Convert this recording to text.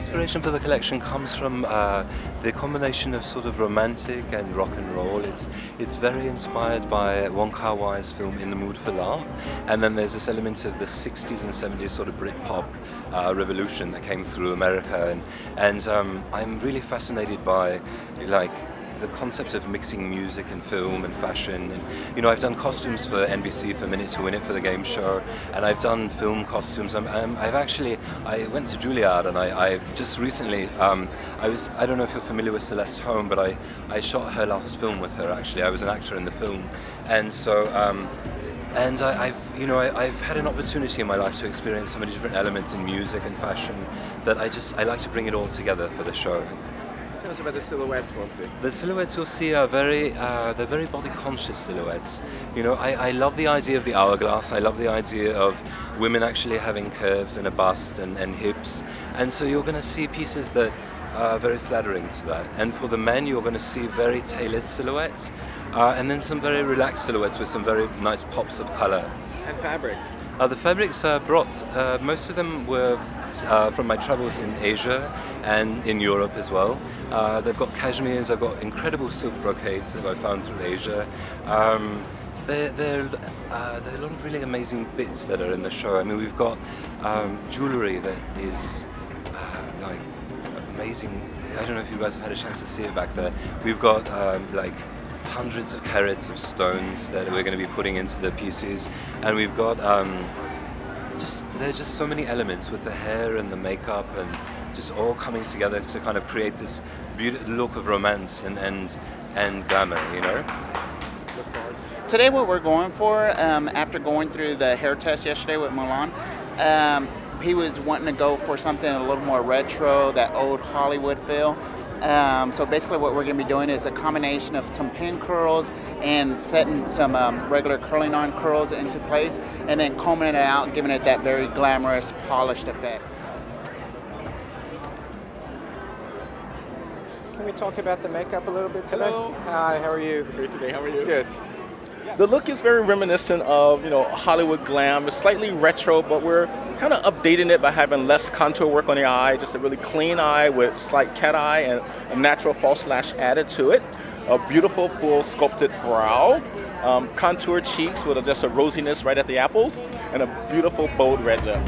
inspiration for the collection comes from the combination of sort of romantic and rock and roll. It's very inspired by Wong Kar-wai's film In the Mood for Love, and then there's this element of the 60s and 70s sort of Britpop revolution that came through America, and I'm really fascinated by like the concept of mixing music and film and fashion. And I've done costumes for NBC for Minute to Win It for the game show, and I've done film costumes. I went to Juilliard, and I just recently I don't know if you're familiar with Celeste Holm, but I shot her last film with her. Actually, I was an actor in the film, and so. And I've had an opportunity in my life to experience so many different elements in music and fashion that I like to bring it all together for the show. Tell us about the silhouettes we'll see. The silhouettes you'll see are they're very body-conscious silhouettes. I love the idea of the hourglass. I love the idea of women actually having curves and a bust and hips. And so you're going to see pieces that are very flattering to that. And for the men, you're going to see very tailored silhouettes, and then some very relaxed silhouettes with some very nice pops of color. And fabrics. The fabrics are brought, most of them were from my travels in Asia and in Europe as well. They've got cashmeres, I've got incredible silk brocades that I found through Asia. There are a lot of really amazing bits that are in the show. I mean, we've got jewelry that is like amazing. I don't know if you guys have had a chance to see it back there. We've got like hundreds of carats of stones that we're going to be putting into the pieces, and we've got there's just so many elements with the hair and the makeup and just all coming together to kind of create this beautiful look of romance and glamour, Today what we're going for, after going through the hair test yesterday with Malan, he was wanting to go for something a little more retro, that old Hollywood feel. So basically what we're going to be doing is a combination of some pin curls and setting some regular curling on curls into place, and then combing it out, giving it that very glamorous, polished effect. Can we talk about the makeup a little bit today? Hello. Hi, how are you? Great today. How are you? Good. The look is very reminiscent of Hollywood glam. It's slightly retro, but we're kind of updating it by having less contour work on the eye, just a really clean eye with slight cat eye and a natural false lash added to it. A beautiful full sculpted brow, contour cheeks with just a rosiness right at the apples, and a beautiful bold red lip.